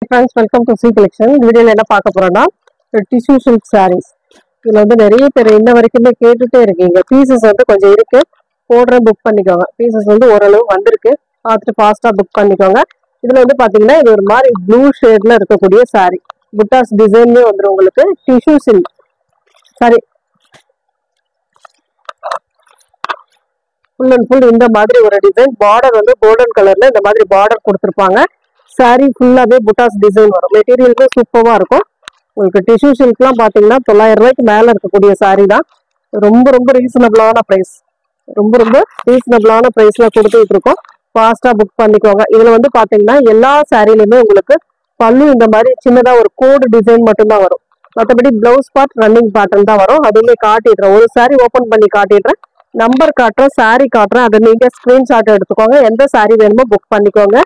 Friends, welcome to C collection. வீடியோல என்ன பார்க்க போறோம்னா டிஷ்யூ சில்க் sarees. இதுல வந்து நிறைய பேர் இன்ன வரைக்குமே கேட்டுட்டே இருக்கீங்க. பீசஸ் வந்து கொஞ்சம் இருக்கு, போடுற புக் பண்ணிக்கோங்க. பீசஸ் வந்து ஓரளவு வந்திருக்கு, பார்த்துட்டு ஃபாஸ்டா புக் பண்ணிக்கோங்க. இதுல வந்து பாத்தீங்கன்னா இது ஒரு மாதிரி ப்ளூ ஷேட்ல இருக்கக்கூடிய saree. புட்டாஸ் டிசைன்லயே வந்துடும் உங்களுக்கு. Tissue silk sorry, full and full இந்த மாதிரி ஒரு டிசைன். பார்டர் வந்து கோல்டன் கலர்ல இந்த மாதிரி பார்டர் கொடுத்துருப்பாங்க. சாரி ஃபுல்லாவே புட்டாஸ் டிசைன் வரும். மெட்டீரியலுமே சூப்பரா இருக்கும். உங்களுக்கு டிஷ்யூ சில்க்லாம் பாத்தீங்கன்னா 900 ரூபாய்க்கு மேல இருக்கக்கூடிய சாரி தான். ரொம்ப ரொம்ப ரீசனபிளான பிரைஸ், ரொம்ப ரீசனபிளான பிரைஸ்ல கொடுத்துட்டு இருக்கோம். ஃபாஸ்டா புக் பண்ணிக்கோங்க. இதுல வந்து பாத்தீங்கன்னா எல்லா சாரிலுமே உங்களுக்கு பல்லு இந்த மாதிரி சின்னதா ஒரு கோடு டிசைன் மட்டும்தான் வரும். மற்றபடி பிளவுஸ் பார்ட் ரன்னிங் பேட்டர்ன் தான் வரும். அதுவுமே காட்டிடுறேன், ஒரு சாரி ஓபன் பண்ணி காட்டிடுறேன், நம்பர் காட்டுறேன், சாரி காட்டுறேன். அதை நீங்க ஸ்கிரீன்ஷாட் எடுத்துக்கோங்க. எந்த சாரி வேணுமோ புக் பண்ணிக்கோங்க.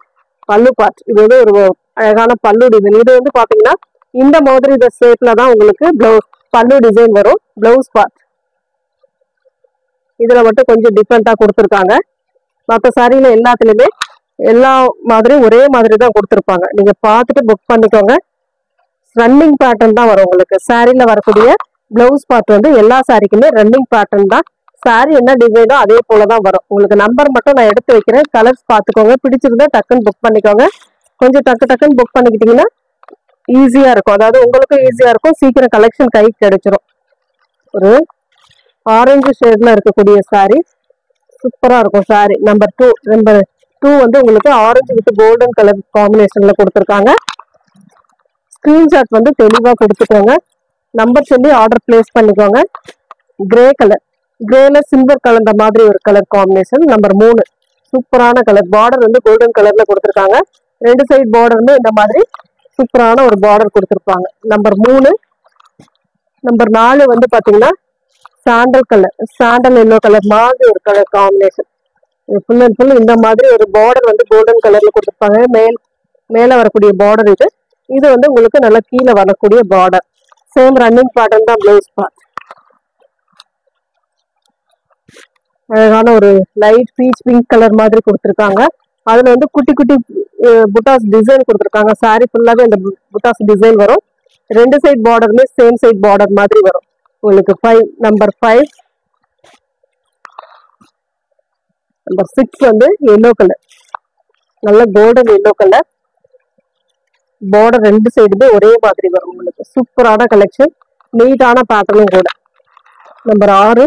பல்லு பார்ட் இது வந்து ஒரு அழகான பல்லு டிசைன். இது வந்து பாத்தீங்கன்னா இந்த மாதிரி இந்த ஷேப்ல தான் உங்களுக்கு பிளவுஸ் பல்லு டிசைன் வரும். பிளவுஸ் பார்ட் இதுல மட்டும் கொஞ்சம் டிஃப்ரெண்டா கொடுத்துருக்காங்க. மற்ற சாரியில எல்லாத்துலயுமே எல்லா மாதிரியும் ஒரே மாதிரி தான் கொடுத்துருப்பாங்க. நீங்க பார்த்துட்டு புக் பண்ணிக்கோங்க. ரன்னிங் பேட்டர்ன் தான் வரும் உங்களுக்கு. சாரியில வரக்கூடிய பிளவுஸ் பார்ட் வந்து எல்லா சாரிக்குமே ரன்னிங் பேட்டர்ன் தான். சாரி என்ன டிசைனோ அதே போலதான் வரும். உங்களுக்கு நம்பர் மட்டும் நான் எடுத்து வைக்கிறேன், கலர்ஸ் பார்த்துக்கோங்க. பிடிச்சிருந்தா டக்குன்னு புக் பண்ணிக்கோங்க. கொஞ்சம் டக்குன்னு புக் பண்ணிக்கிட்டீங்கன்னா ஈஸியா இருக்கும். அதாவது உங்களுக்கும் ஈஸியா இருக்கும், சீக்கிரம் கலெக்ஷன் கைக்கு கிடைச்சிரும். ஒரு ஆரஞ்சு ஷேட்ல இருக்கக்கூடிய சாரி சூப்பரா இருக்கும். சாரி நம்பர் 2 வந்து உங்களுக்கு ஆரஞ்சு வித் கோல்டன் கலர் காம்பினேஷன்ல கொடுத்துருக்காங்க. ஸ்கிரீன்ஷாட் வந்து தெளிவா கொடுத்துக்கோங்க. நம்பர் சொல்லி ஆர்டர் பிளேஸ் பண்ணிக்கோங்க. கிரே கலர், கிரேல சில்வர் கலந்த மாதிரி ஒரு கலர் காம்பினேஷன். நம்பர் 3 சூப்பரான கலர். பார்டர் வந்து கோல்டன் கலர்ல கொடுத்துருக்காங்க. ரெண்டு சைட் பார்டருமே இந்த மாதிரி சூப்பரான ஒரு பார்டர் கொடுத்துருப்பாங்க. நம்பர் 3. நம்பர் 4 வந்து பாத்தீங்கன்னா sandal colour, sandal yellow colour மாதிரி ஒரு colour combination. Full and full இந்த மாதிரி ஒரு பார்டர் வந்து கோல்டன் கலர்ல கொடுத்துருப்பாங்க. மேல வரக்கூடிய பார்டர் இது. இது வந்து உங்களுக்கு நல்லா கீழே வரக்கூடிய பார்டர். சேம் ரன்னிங் பேட்டர்ன் தான் பிளவுஸ் பார்ட். அழகான ஒரு லைட் பீச் பிங்க் கலர் மாதிரி கொடுத்துருக்காங்க. அதுல வந்து குட்டி குட்டி புட்டாஸ் டிசைன் கொடுத்துருக்காங்க. சாரி ஃபுல்லாவே இந்த புட்டாஸ் டிசைன் வரும். ரெண்டு சைட் பார்டருமே சேம் சைட் பார்டர் மாதிரி வரும் உங்களுக்கு. நம்பர் 5. நம்பர் 6 வந்து எல்லோ கலர், நல்ல கோல்டன் எல்லோ கலர். பார்டர் ரெண்டு சைடுமே ஒரே மாதிரி வரும் உங்களுக்கு. சூப்பரான கலெக்ஷன், நீட்டான பேட்டர்னும் கூட. நம்பர் 6.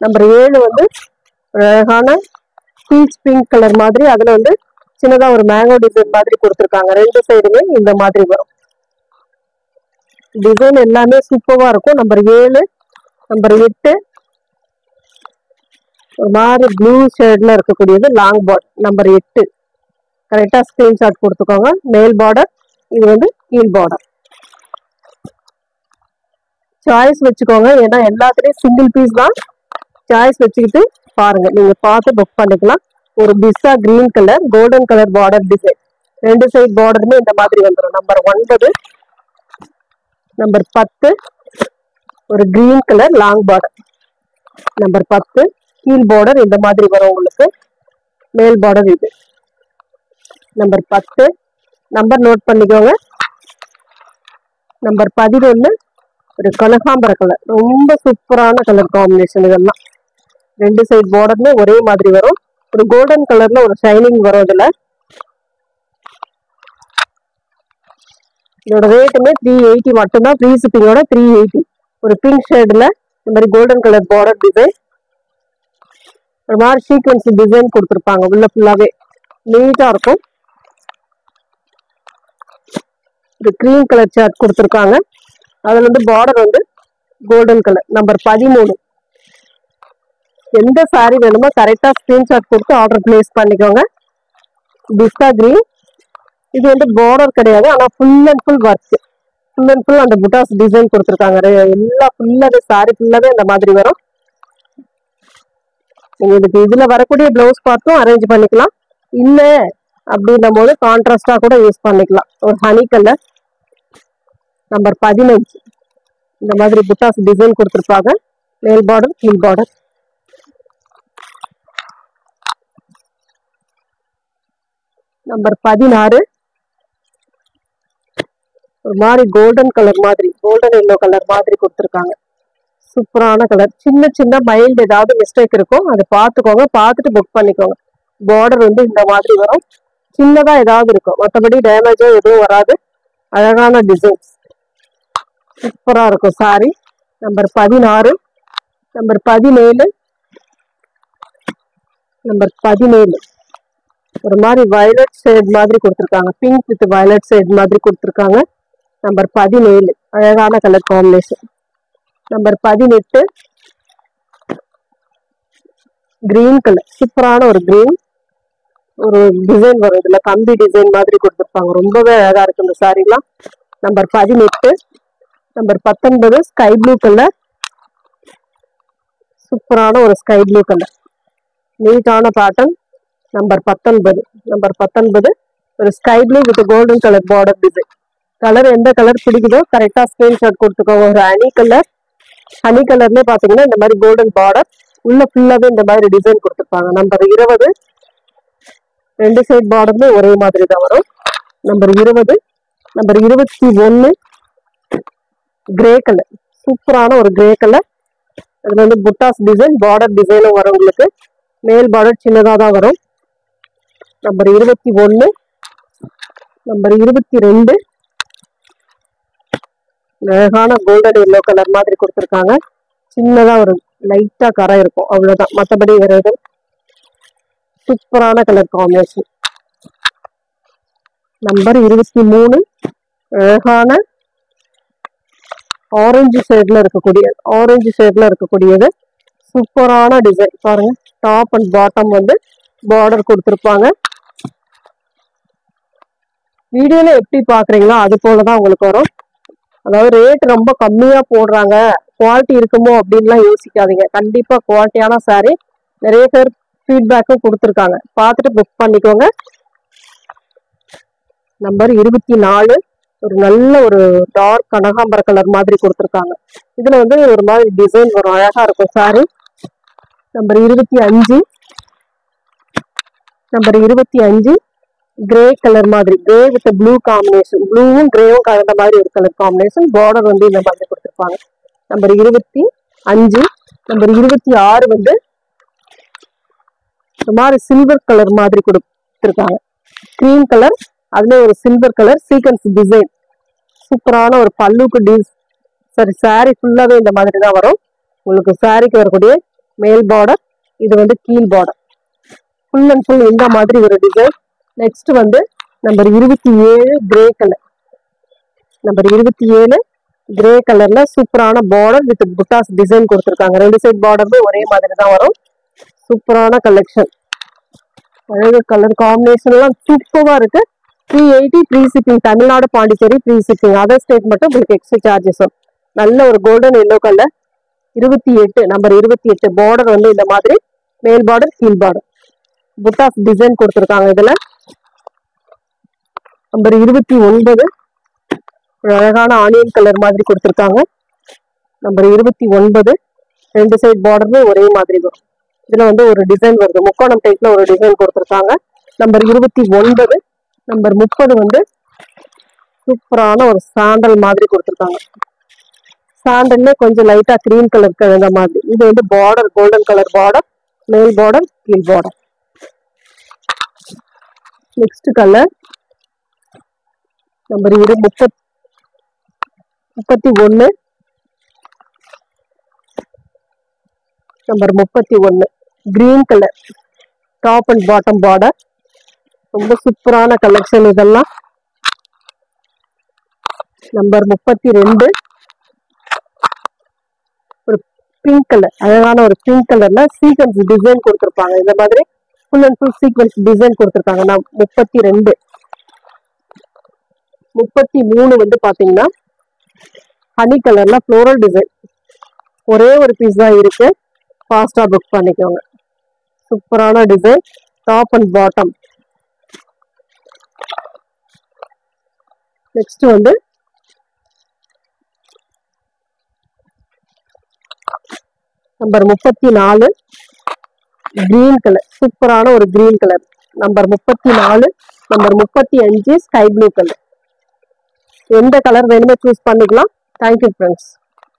நம்பர் 7 வந்து அழகான பீச் பிங்க் கலர் மாதிரி. அதுல வந்து சின்னதா ஒரு மேங்கோ டிசைன் மாதிரி கொடுத்துருக்காங்க. ரெண்டு சைடுமே இந்த மாதிரி வரும். டிசைன் எல்லாமே சூப்பரா இருக்கும். நம்பர் 7. நம்பர் 8 ஒரு மாதிரி ப்ளூ ஷேட்ல இருக்கக்கூடியது லாங் பார்டர். நம்பர் 8 கரெக்டா ஸ்கிரீன்ஷாட் கொடுத்துக்கோங்க. மேல் பார்டர், இது வந்து கீழ் பார்டர். சாய்ஸ் வச்சுக்கோங்க, ஏன்னா எல்லாத்துலயும் சிங்கிள் பீஸ் தான். சாய்ஸ் வச்சுக்கிட்டு பாருங்க, நீங்க பார்த்து புக் பண்ணிக்கலாம். ஒரு pizza green colour golden colour border design. ரெண்டு சைட் பார்டருமே இந்த மாதிரி வந்துடும். நம்பர் 9. நம்பர் 10 ஒரு green colour long border. Number 10 கீழ் பார்டர் இந்த மாதிரி வரும் உங்களுக்கு. மேல் பார்டர் இது. நம்பர் 10 நம்பர் நோட் பண்ணிக்கோங்க. நம்பர் 11 ஒரு கனகாம்பர கலர், ரொம்ப சூப்பரான கலர் காம்பினேஷன். இதெல்லாம் ரெண்டு சைட் பார்டருமே ஒரே மாதிரி வரும். ஒரு கோல்டன் கலர்ல ஒரு ஷைனிங் வரும் இதுல. இதோட ரேட்டுமே 380 மட்டும்தான். ஃப்ரீ ஷிப்பிங்கோட 380. ஒரு பிங்க் ஷேட்ல இந்த மாதிரி கோல்டன் கலர் பார்டர் டிசைன், ஒரு மாதிரி சீக்வன்ஸ் டிசைன் கொடுத்துருப்பாங்க. உள்ள ஃபுல்லாவே நீட்டா இருக்கும். ஒரு கிரீம் கலர் சார்ட் கொடுத்துருக்காங்க. அதுல இருந்து பார்டர் வந்து கோல்டன் கலர். நம்பர் 13. எந்த சாரி வேணுமோ கரெக்டா ஸ்கிரீன்ஷாட் கொடுத்து ஆர்டர் பிளேஸ் பண்ணிக்கோங்க. பிஸ்தா கிரீன், இது வந்து பார்டர் கிடையாது, ஆனா full and full work. Full and full அந்த புட்டாஸ் டிசைன் கொடுத்துருக்காங்க. எல்லா ஃபுல்லாவே சாரி ஃபுல்லாவே அந்த மாதிரி வரும். நீங்க இதுக்கு இதுல வரக்கூடிய பிளவுஸ் பார்த்தும் அரேஞ்ச் பண்ணிக்கலாம். இல்ல அப்படின்னும் போது கான்ட்ராஸ்டா கூட யூஸ் பண்ணிக்கலாம். ஒரு ஹனி கலர். நம்பர் 15 இந்த மாதிரி புட்டாஸ் டிசைன் கொடுத்துருப்பாங்க. மேல் பார்டர் கீழ் பார்டர். நம்பர் 16 ஒரு மாதிரி கோல்டன் கலர் மாதிரி, கோல்டன் எல்லோ கலர் மாதிரி கொடுத்துருக்காங்க. சூப்பரான கலர். சின்ன சின்ன மைல்டு ஏதாவது மிஸ்டேக் இருக்கும், அதை பார்த்துக்கோங்க, பார்த்துட்டு புக் பண்ணிக்கோங்க. பார்டர் வந்து இந்த மாதிரி வரும், சின்னதா ஏதாவது இருக்கும், மற்றபடி டேமேஜோ எதுவும் வராது. அழகான டிசைன்ஸ், சூப்பரா இருக்கும். சாரி நம்பர் 16, நம்பர் 17, நம்பர் 17 ஒரு மாதிரி வயலட் ஷேட் மாதிரி கொடுத்துருக்காங்க, பிங்க் வித் வயலட் ஷேட் மாதிரி கொடுத்துருக்காங்க. நம்பர் 17 அழகான colour combination. Number 18 green colour, சூப்பரான ஒரு கிரீன், ஒரு டிசைன் வரும், இதுல கம்பி டிசைன் மாதிரி கொடுத்துருப்பாங்க, ரொம்பவே அழகா இருக்கு இந்த சாரீலாம். Number 18. Number 19 sky blue colour, சூப்பரான ஒரு ஸ்கை ப்ளூ கலர், நீட்டான பேட்டர்ன். நம்பர் 19, நம்பர் 19 ஒரு sky blue with golden colour border design. Colour எந்த கலர் பிடிக்குதோ கரெக்டா ஸ்கிரீன்ஷாட் கொடுத்துக்கோங்க. ஒரு ஹனி கலர், ஹனி கலர்ல பாத்தீங்கன்னா இந்த மாதிரி கோல்டன் பார்டர், உள்ள ஃபுல்லாவே இந்த மாதிரி டிசைன் கொடுத்துருப்பாங்க. நம்பர் 20 ரெண்டு சைட் பார்டர்ல ஒரே மாதிரி தான் வரும். நம்பர் 20. நம்பர் 21 கிரே கலர், சூப்பரான ஒரு கிரே கலர். அதுல வந்து புட்டாஸ் டிசைன், பார்டர் டிசைனும் வரும் உங்களுக்கு. மேல் பார்டர் சின்னதா தான் வரும். நம்பர் 21. நம்பர் 22 அழகான கோல்டன் எல்லோ கலர் மாதிரி கொடுத்துருக்காங்க. சின்னதா ஒரு லைட்டா கரை இருக்கும், அவ்வளவுதான், மற்றபடி வேற எதுவும். சூப்பரான கலர் காம்பினேஷன். நம்பர் 23 அழகான ஆரஞ்சு ஷேட்ல இருக்கக்கூடியது, சூப்பரான டிசைன் பாருங்க. டாப் அண்ட் பாட்டம் வந்து பார்டர் கொடுத்துருப்பாங்க. வீடியோல எப்படி பாக்குறீங்களோ அது போலதான் உங்களுக்கு வரும். அதாவது ரேட் ரொம்ப கம்மியா போடுறாங்க, குவாலிட்டி இருக்குமோ அப்படின்லாம் யோசிக்காதீங்க. கண்டிப்பா குவாலிட்டியான சாரி. நிறைய பேர் ஃபீட்பேக்கும் கொடுத்துருக்காங்க, பார்த்துட்டு புக் பண்ணிக்கோங்க. நம்பர் 24 ஒரு நல்ல ஒரு டார்க் கனகாம்பர கலர் மாதிரி கொடுத்துருக்காங்க. இதுல வந்து ஒரு மாதிரி டிசைன் வரும், அழகா இருக்கும் sorry. Number 25. Number 25 grey colour மாதிரி, கிரே வித் ப்ளூ காம்பினேஷன், ப்ளூவும் கிரேவும் கலந்த மாதிரி ஒரு கலர் காம்பினேஷன். பார்டர் வந்து இந்த மாதிரி கொடுத்துருப்பாங்க. நம்பர் 25. நம்பர் 26 வந்து இந்த மாதிரி சில்வர் கலர் மாதிரி கொடுத்துருக்காங்க, கிரீம் கலர், அதுல ஒரு சில்வர் கலர் சீக்வன்ஸ் டிசைன். சூப்பரான ஒரு பல்லுக்கு சாரி ஃபுல்லாவே இந்த மாதிரி தான் வரும் உங்களுக்கு. சாரிக்கு வரக்கூடிய மேல் பார்டர், இது வந்து கீழ் பார்டர், ஃபுல் அண்ட் ஃபுல் இந்த மாதிரி ஒரு டிசைன். நெக்ஸ்ட் வந்து number 27 grey colour. Number 27 grey கலர்ல சூப்பரான பார்டர் வித் புட்டாஸ் டிசைன் கொடுத்துருக்காங்க. ரெண்டு சைட் பார்டருமே ஒரே மாதிரி தான் வரும். சூப்பரான கலெக்ஷன், அழகு கலர் காம்பினேஷன் எல்லாம் சூப்பரா இருக்கு. 380 free shipping, Tamil Nadu Pondicherry free shipping. Other state மட்டும் உங்களுக்கு எக்ஸ்ட்ரா சார்ஜஸ் வரும். நல்ல ஒரு golden yellow colour. 28 number 28 border வந்து இந்த மாதிரி மேல் பார்டர் கீழ் பார்டர் புட்டாஸ் டிசைன் கொடுத்துருக்காங்க. இதுல நம்பர் 29 அழகான ஆனியன் கலர் மாதிரி கொடுத்துருக்காங்க. நம்பர் 29 ரெண்டு சைட் பார்டருமே ஒரே மாதிரி வரும். இதுல வந்து ஒரு டிசைன் வருது, முக்கோணம் டைப்ல ஒரு டிசைன் கொடுத்துருக்காங்க. நம்பர் 29. நம்பர் 30 வந்து சூப்பரான ஒரு சாண்டல் மாதிரி கொடுத்துருக்காங்க. சாண்டல்ல கொஞ்சம் லைட்டா கிரீம் கலர் கலந்த மாதிரி. இது வந்து பார்டர் கோல்டன் கலர் பார்டர், மேல் பார்டர் கீழ் border. Next colour number 31. Number 31 green colour, top and bottom border, ரொம்ப சூப்பரான கலெக்ஷன் இதெல்லாம். நம்பர் 32 ஒரு பிங்க் கலர், அழகான ஒரு பிங்க் கலர்ல சீக்வன்ஸ் டிசைன் கொடுத்துருப்பாங்க. இந்த மாதிரி full and full sequence design கொடுத்துருக்காங்க. 32. 33 வந்து பாத்தீங்கன்னா ஹனி கலர்ல ஃப்ளோரல் டிசைன், ஒரே ஒரு பீஸ் தான் இருக்கு, ஃபாஸ்டா புக் பண்ணிக்கோங்க. சூப்பரான design, top and bottom. Next வந்து நம்பர் 34 கிரீன் கலர், சூப்பரான ஒரு green colour. Number 34. Number 35 sky blue colour. எந்த கலர் வேணுமோ சூஸ் பண்ணிக்கலாம். Thank you friends.